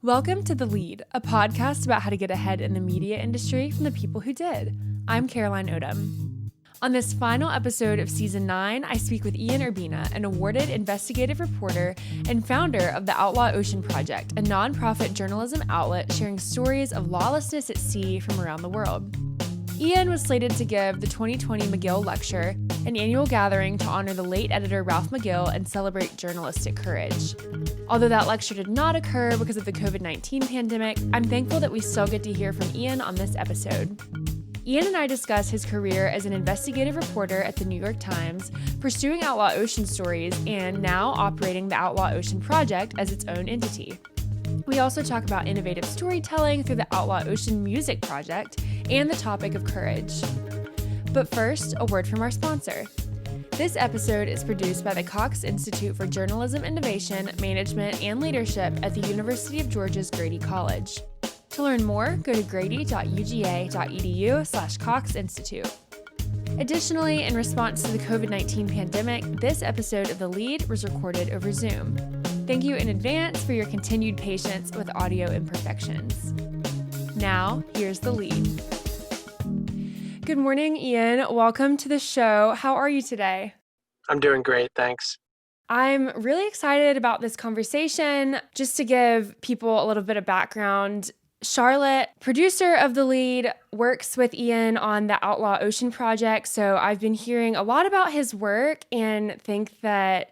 Welcome to The Lead, a podcast about how to get ahead in the media industry from the people who did. I'm Caroline Odom. On this final episode of Season 9, I speak with Ian Urbina, an awarded investigative reporter and founder of the Outlaw Ocean Project, a nonprofit journalism outlet sharing stories of lawlessness at sea from around the world. Ian was slated to give the 2020 Mcgill Lecture, an annual gathering to honor the late editor Ralph McGill and celebrate journalistic courage. Although that lecture did not occur because of the COVID-19 pandemic, I'm thankful that we still get to hear from Ian on this episode. Ian and I discuss his career as an investigative reporter at the New York Times, pursuing outlaw ocean stories, and now operating the Outlaw Ocean Project as its own entity. We also talk about innovative storytelling through the Outlaw Ocean Music Project and the topic of courage. But first, a word from our sponsor. This episode is produced by the Cox Institute for Journalism Innovation, Management, and Leadership at the University of Georgia's Grady College. To learn more, go to grady.uga.edu/Cox Institute. Additionally, in response to the COVID-19 pandemic, this episode of The Lead was recorded over Zoom. Thank you in advance for your continued patience with audio imperfections. Now, here's The Lead. Good morning, Ian. Welcome to the show. How are you today? I'm doing great, thanks. I'm really excited about this conversation. Just to give people a little bit of background, Charlotte, producer of The Lead, works with Ian on the Outlaw Ocean Project. So I've been hearing a lot about his work and think that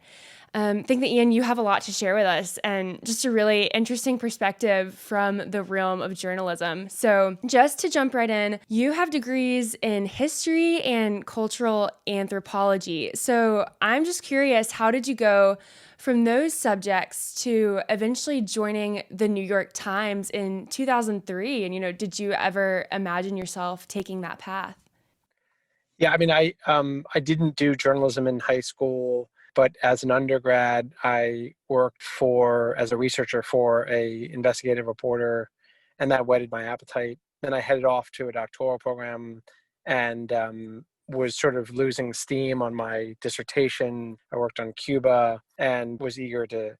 Ian, you have a lot to share with us and just a really interesting perspective from the realm of journalism. So just to jump right in, you have degrees in history and cultural anthropology. So I'm just curious, how did you go from those subjects to eventually joining the New York Times in 2003? And, did you ever imagine yourself taking that path? Yeah, I didn't do journalism in high school, but as an undergrad, I worked as a researcher for a investigative reporter, and that whetted my appetite. Then I headed off to a doctoral program and was sort of losing steam on my dissertation. I worked on Cuba and was eager to,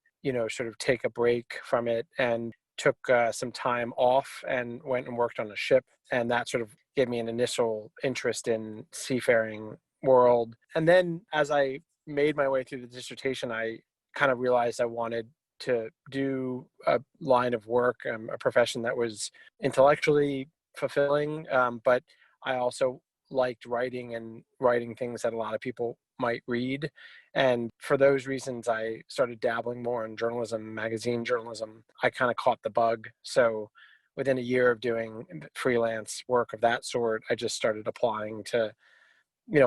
sort of take a break from it, and took some time off and went and worked on a ship. And that sort of gave me an initial interest in seafaring world. And then as I made my way through the dissertation, I kind of realized I wanted to do a line of work, a profession that was intellectually fulfilling, but I also liked writing and writing things that a lot of people might read. And for those reasons, I started dabbling more in journalism, magazine journalism. I kind of caught the bug. So within a year of doing freelance work of that sort, I just started applying to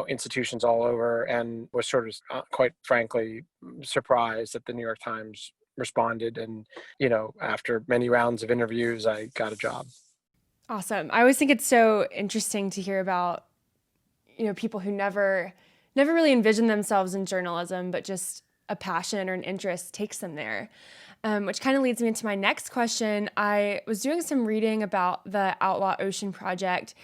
institutions all over, and was sort of quite frankly surprised that the New York Times responded. And, after many rounds of interviews, I got a job. Awesome. I always think it's so interesting to hear about, people who never really envision themselves in journalism, but just a passion or an interest takes them there. Which kind of leads me into my next question. I was doing some reading about the Outlaw Ocean Project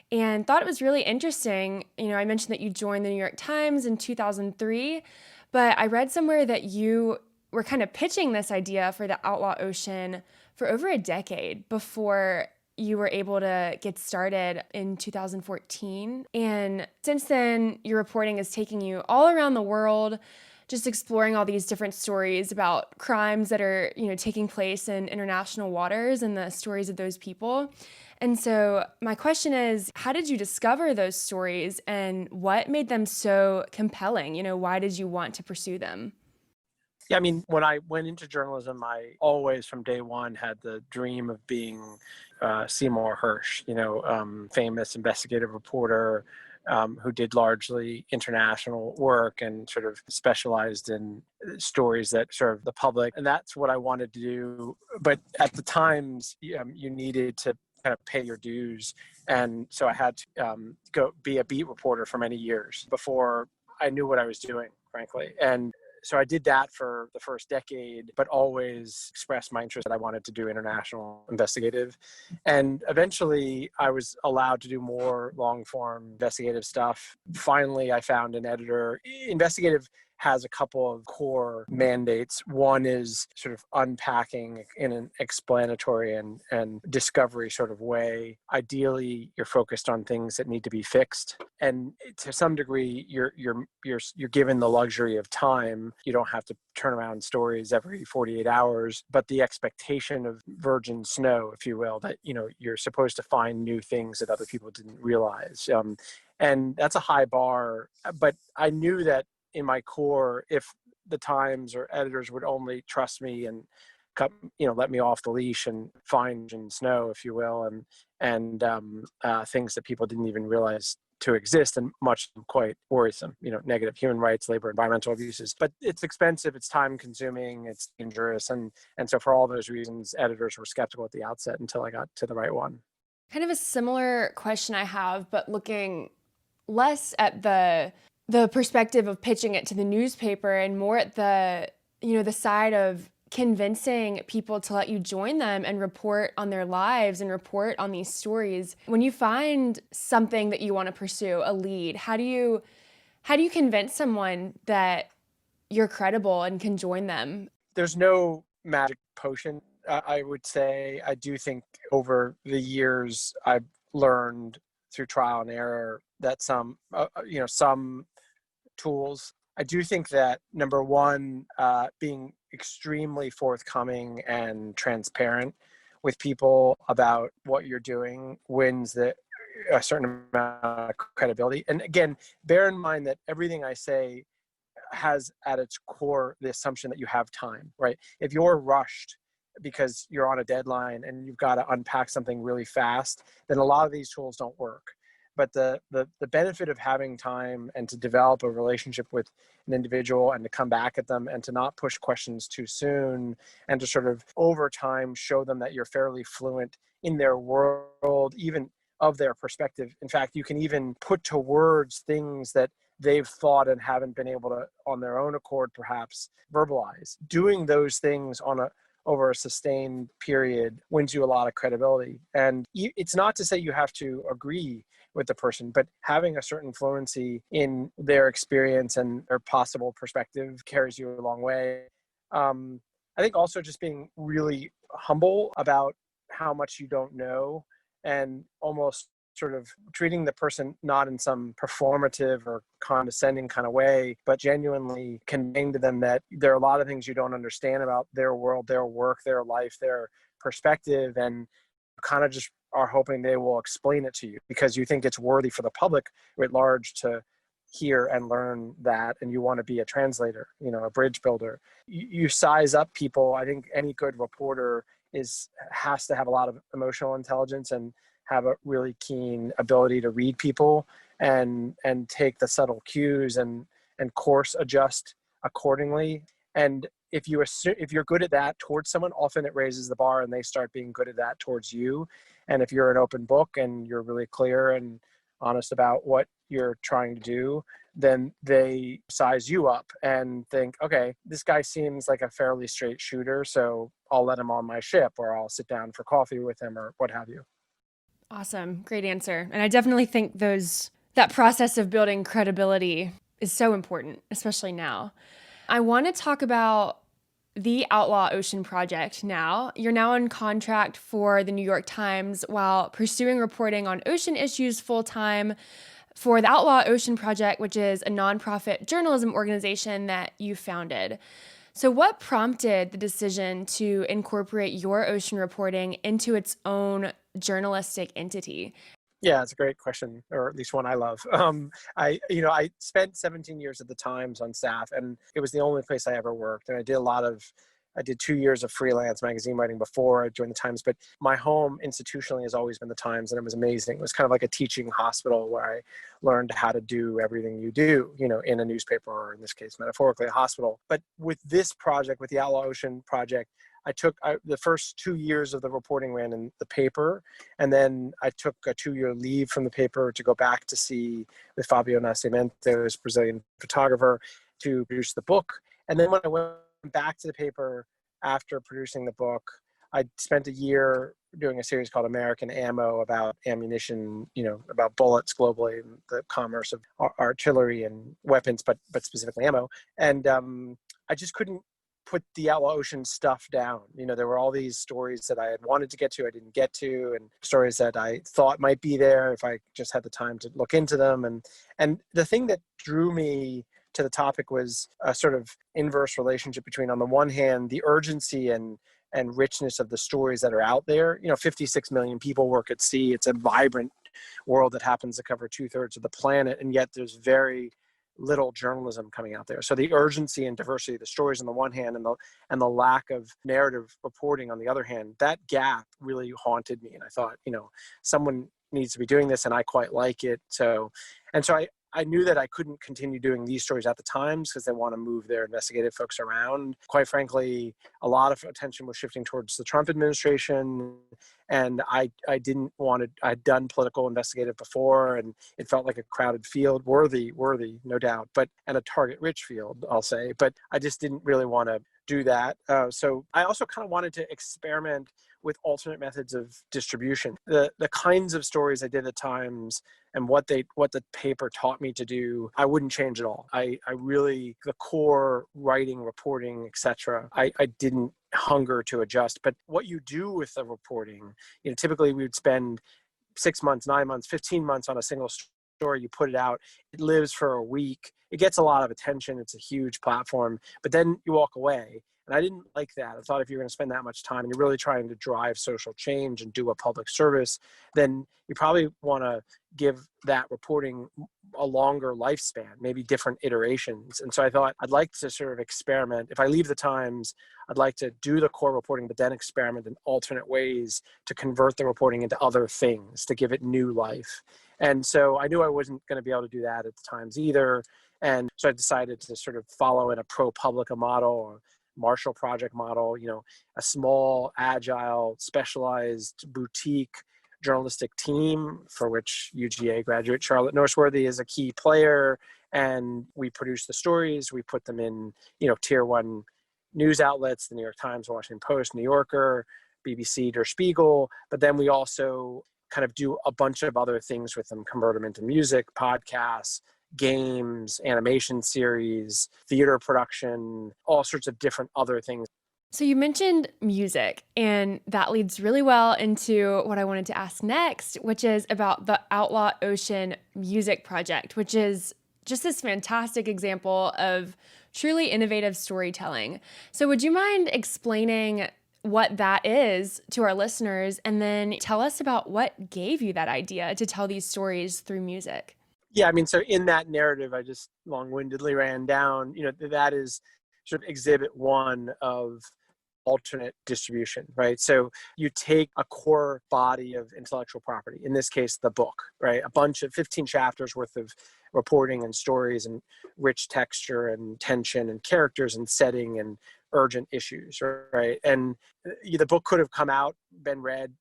and thought it was really interesting. I mentioned that you joined the New York Times in 2003, but I read somewhere that you were kind of pitching this idea for the Outlaw Ocean for over a decade before you were able to get started in 2014. And since then, your reporting is taking you all around the world, just exploring all these different stories about crimes that are, taking place in international waters and the stories of those people. And so my question is, how did you discover those stories and what made them so compelling? Why did you want to pursue them? Yeah, when I went into journalism, I always from day one had the dream of being Seymour Hersh, famous investigative reporter who did largely international work and sort of specialized in stories that serve the public. And that's what I wanted to do. But at the Times, you needed to kind of pay your dues. And so I had to go be a beat reporter for many years before I knew what I was doing, frankly. And so I did that for the first decade, but always expressed my interest that I wanted to do international investigative. And eventually I was allowed to do more long form investigative stuff. Finally, I found an editor. Investigative has a couple of core mandates. One is sort of unpacking in an explanatory and discovery sort of way. Ideally, you're focused on things that need to be fixed, and to some degree, you're given the luxury of time. You don't have to turn around stories every 48 hours, but the expectation of virgin snow, if you will, that you're supposed to find new things that other people didn't realize, and that's a high bar. But I knew that in my core, if the Times or editors would only trust me and let me off the leash and find and snow, if you will, and things that people didn't even realize to exist, and much quite worrisome, negative human rights, labor, environmental abuses. But it's expensive, it's time consuming, it's dangerous. And so for all those reasons, editors were skeptical at the outset until I got to the right one. Kind of a similar question I have, but looking less at the perspective of pitching it to the newspaper and more at the side of convincing people to let you join them and report on their lives and report on these stories. When you find something that you want to pursue, a lead, how do you convince someone that you're credible and can join them? There's no magic potion. I would say I do think over the years I've learned through trial and error that some tools. I do think that number one, being extremely forthcoming and transparent with people about what you're doing wins a certain amount of credibility. And again, bear in mind that everything I say has at its core the assumption that you have time, right? If you're rushed because you're on a deadline and you've got to unpack something really fast, then a lot of these tools don't work. But the benefit of having time and to develop a relationship with an individual and to come back at them and to not push questions too soon and to sort of over time show them that you're fairly fluent in their world, even of their perspective. In fact, you can even put to words things that they've thought and haven't been able to, on their own accord, perhaps verbalize. Doing those things over a sustained period wins you a lot of credibility. And it's not to say you have to agree with the person, but having a certain fluency in their experience and their possible perspective carries you a long way. I think also just being really humble about how much you don't know and almost sort of treating the person not in some performative or condescending kind of way, but genuinely conveying to them that there are a lot of things you don't understand about their world, their work, their life, their perspective, and kind of just are hoping they will explain it to you because you think it's worthy for the public at large to hear and learn that, and you want to be a translator, a bridge builder. You size up people. I think any good reporter has to have a lot of emotional intelligence and have a really keen ability to read people and take the subtle cues and course adjust accordingly. And if you're good at that towards someone, often it raises the bar and they start being good at that towards you. And if you're an open book and you're really clear and honest about what you're trying to do, then they size you up and think, okay, this guy seems like a fairly straight shooter, so I'll let him on my ship, or I'll sit down for coffee with him, or what have you. Awesome. Great answer. And I definitely think that process of building credibility is so important, especially now. I want to talk about the Outlaw Ocean Project now. You're now on contract for the New York Times while pursuing reporting on ocean issues full-time for the Outlaw Ocean Project, which is a nonprofit journalism organization that you founded. So what prompted the decision to incorporate your ocean reporting into its own journalistic entity? Yeah, it's a great question, or at least one I love. I spent 17 years at the Times on staff, and it was the only place I ever worked. And I did 2 years of freelance magazine writing before I joined the Times, but my home institutionally has always been the Times, and it was amazing. It was kind of like a teaching hospital where I learned how to do everything you do, in a newspaper, or in this case, metaphorically, a hospital. But with this project, with the Outlaw Ocean Project, I took the first 2 years of the reporting ran in the paper, and then I took a 2-year leave from the paper to go back to sea with Fabio Nascimento, Brazilian photographer, to produce the book. And then when I went back to the paper after producing the book, I spent a year doing a series called American Ammo about ammunition, about bullets globally and the commerce of artillery and weapons, but specifically ammo. And I just couldn't put the Outlaw Ocean stuff down. There were all these stories that I had wanted to get to, I didn't get to, and stories that I thought might be there if I just had the time to look into them. And the thing that drew me to the topic was a sort of inverse relationship between, on the one hand, the urgency and richness of the stories that are out there. 56 million people work at sea. It's a vibrant world that happens to cover 2/3 of the planet, and yet there's very little journalism coming out there. So the urgency and diversity of the stories on the one hand, and the lack of narrative reporting on the other hand, that gap really haunted me. And I thought, someone needs to be doing this, and I quite like it. So I knew that I couldn't continue doing these stories at the Times because they want to move their investigative folks around. Quite frankly, a lot of attention was shifting towards the Trump administration, and I didn't want to. I'd done political investigative before, and it felt like a crowded field, worthy, no doubt, and a target-rich field, I'll say. But I just didn't really want to do that. So I also kind of wanted to experiment with alternate methods of distribution. The kinds of stories I did at Times and what the paper taught me to do, I wouldn't change at all. I really, the core writing, reporting, etc., I didn't hunger to adjust. But what you do with the reporting, typically we would spend 6 months, 9 months, 15 months on a single story. You put it out, it lives for a week, it gets a lot of attention, it's a huge platform, but then you walk away. And I didn't like that. I thought if you're going to spend that much time and you're really trying to drive social change and do a public service, then you probably want to give that reporting a longer lifespan, maybe different iterations. And so I thought I'd like to sort of experiment. If I leave the Times, I'd like to do the core reporting, but then experiment in alternate ways to convert the reporting into other things, to give it new life. And so I knew I wasn't going to be able to do that at the Times either. And so I decided to sort of follow in a ProPublica model or Marshall Project model, a small, agile, specialized boutique journalistic team for which UGA graduate Charlotte Norsworthy is a key player. And we produce the stories. We put them in, tier one news outlets, the New York Times, Washington Post, New Yorker, BBC, Der Spiegel. But then we also kind of do a bunch of other things with them, convert them into music, podcasts, games, animation series, theater production, all sorts of different other things. So you mentioned music, and that leads really well into what I wanted to ask next, which is about the Outlaw Ocean Music Project, which is just this fantastic example of truly innovative storytelling. So would you mind explaining what that is to our listeners, and then tell us about what gave you that idea to tell these stories through music? Yeah, so in that narrative I just long-windedly ran down, that is sort of exhibit one of alternate distribution, right? So you take a core body of intellectual property, in this case, the book, right? A bunch of 15 chapters worth of reporting and stories and rich texture and tension and characters and setting and urgent issues, right? And the book could have come out, been read,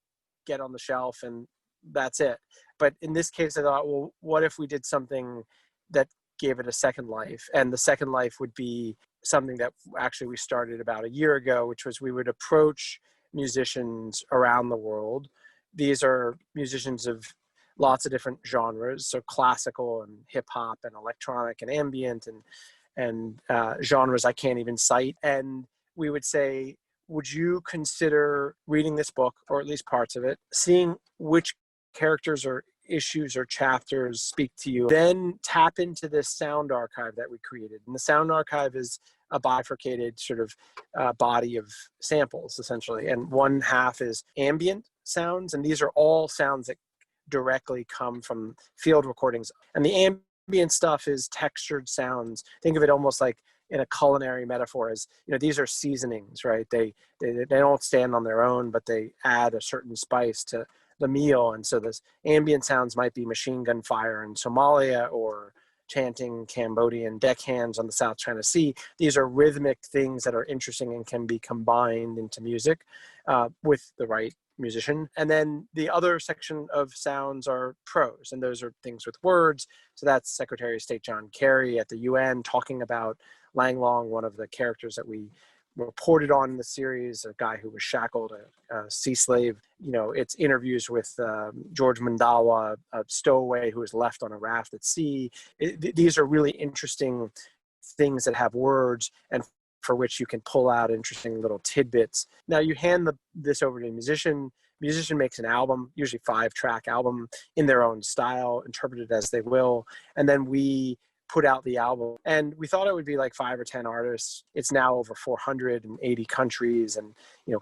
get on the shelf, and that's it. But in this case, I thought, well, what if we did something that gave it a second life? And the second life would be something that actually we started about a year ago, which was we would approach musicians around the world. These are musicians of lots of different genres, so classical and hip hop and electronic and ambient and genres I can't even cite. And we would say, would you consider reading this book, or at least parts of it, seeing which characters or issues or chapters speak to you, then tap into this sound archive that we created. And the sound archive is a bifurcated sort of body of samples, essentially. And one half is ambient sounds, and these are all sounds that directly come from field recordings. And the ambient stuff is textured sounds. Think of it almost like in a culinary metaphor as, these are seasonings, right? They don't stand on their own, but they add a certain spice to the meal. And so this ambient sounds might be machine gun fire in Somalia or chanting Cambodian deckhands on the South China Sea. These are rhythmic things that are interesting and can be combined into music with the right musician. And then the other section of sounds are prose, and those are things with words. So that's Secretary of State John Kerry at the UN talking about Lang Long, one of the characters that we reported on in the series, a guy who was shackled, a sea slave. It's interviews with George Mandawa, a stowaway who was left on a raft at sea. These are really interesting things that have words and for which you can pull out interesting little tidbits. Now you hand this over to a musician. Musician makes an album, usually 5-track album in their own style, interpreted as they will. And then we put out the album, and we thought it would be like 5 or 10 artists. It's now over 480 countries and,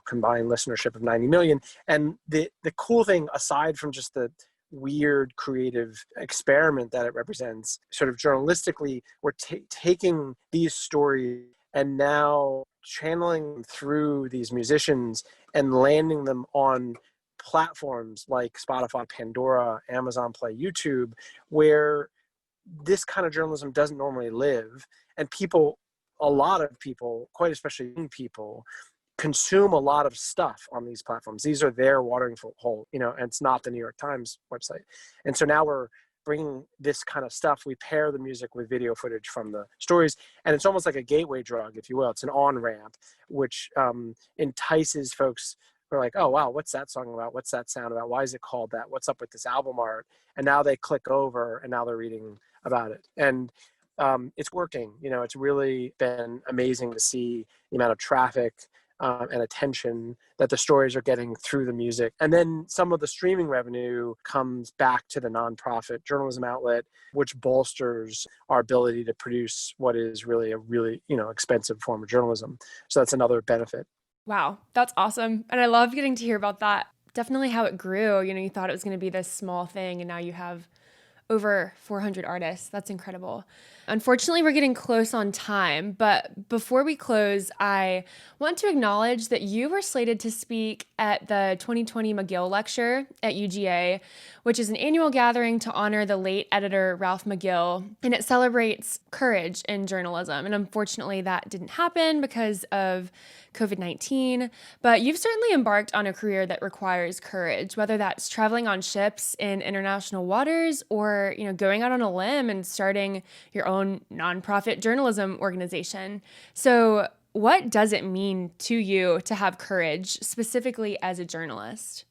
combined listenership of 90 million. And the cool thing, aside from just the weird creative experiment that it represents, sort of journalistically, we're taking these stories and now channeling them through these musicians and landing them on platforms like Spotify, Pandora, Amazon Play, YouTube, where this kind of journalism doesn't normally live. And a lot of people, quite especially young people, consume a lot of stuff on these platforms. These are their watering hole, and it's not the New York Times website. And so now we're bringing this kind of stuff. We pair the music with video footage from the stories, and it's almost like a gateway drug, if you will. It's an on-ramp, which entices folks who are like, oh, wow, what's that song about? What's that sound about? Why is it called that? What's up with this album art? And now they click over, and now they're reading about it. And it's working. It's really been amazing to see the amount of traffic and attention that the stories are getting through the music. And then some of the streaming revenue comes back to the nonprofit journalism outlet, which bolsters our ability to produce what is really a really, expensive form of journalism. So that's another benefit. Wow, that's awesome. And I love getting to hear about that. Definitely how it grew. You thought it was going to be this small thing, and now you have over 400 artists. That's incredible. Unfortunately, we're getting close on time, but before we close, I want to acknowledge that you were slated to speak at the 2020 Mcgill Lecture at UGA, which is an annual gathering to honor the late editor Ralph McGill, and it celebrates courage in journalism. And unfortunately, that didn't happen because of COVID-19, but you've certainly embarked on a career that requires courage, whether that's traveling on ships in international waters or, going out on a limb and starting your own nonprofit journalism organization. So what does it mean to you to have courage, specifically as a journalist?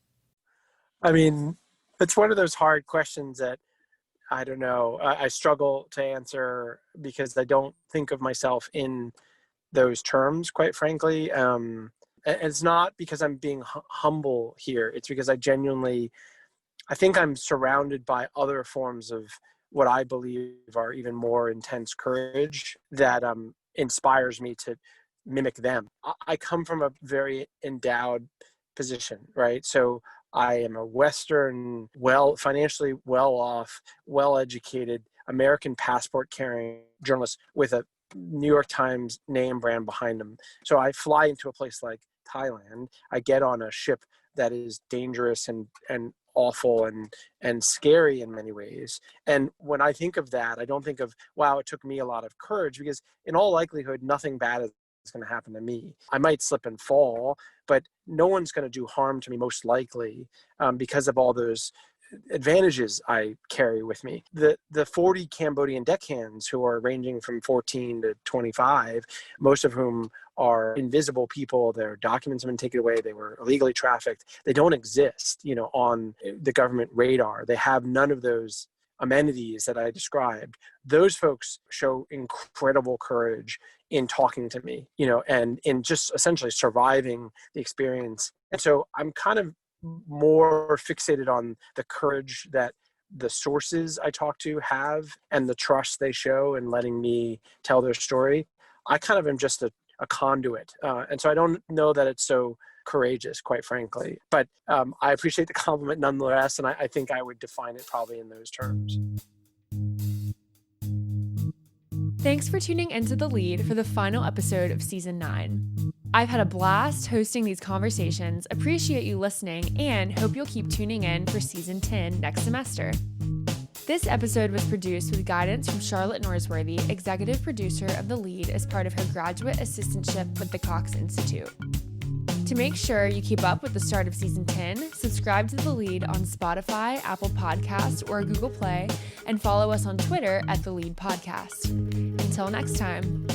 I mean, it's one of those hard questions that I don't know. I struggle to answer because I don't think of myself in those terms, quite frankly. And it's not because I'm being humble here. It's because I think I'm surrounded by other forms of what I believe are even more intense courage that inspires me to mimic them. I come from a very endowed position, right? So I am a Western, financially well-off, well-educated, American passport-carrying journalist with a New York Times name brand behind them. So I fly into a place like Thailand. I get on a ship that is dangerous and awful and scary in many ways. And when I think of that, I don't think of, wow, it took me a lot of courage, because in all likelihood, nothing bad is going to happen to me. I might slip and fall, but no one's going to do harm to me, most likely, because of all those advantages I carry with me. The 40 Cambodian deckhands, who are ranging from 14 to 25, most of whom are invisible people, their documents have been taken away, they were illegally trafficked, they don't exist, on the government radar. They have none of those amenities that I described. Those folks show incredible courage in talking to me, and in just essentially surviving the experience. And so I'm kind of more fixated on the courage that the sources I talk to have and the trust they show in letting me tell their story. I kind of am just a conduit. And so I don't know that it's so courageous, quite frankly. But I appreciate the compliment nonetheless, and I think I would define it probably in those terms. Thanks for tuning into The Lead for the final episode of Season 9. I've had a blast hosting these conversations, appreciate you listening, and hope you'll keep tuning in for Season 10 next semester. This episode was produced with guidance from Charlotte Norsworthy, executive producer of The Lead as part of her graduate assistantship with the Cox Institute. To make sure you keep up with the start of Season 10, subscribe to The Lead on Spotify, Apple Podcasts, or Google Play, and follow us on Twitter at The Lead Podcast. Until next time.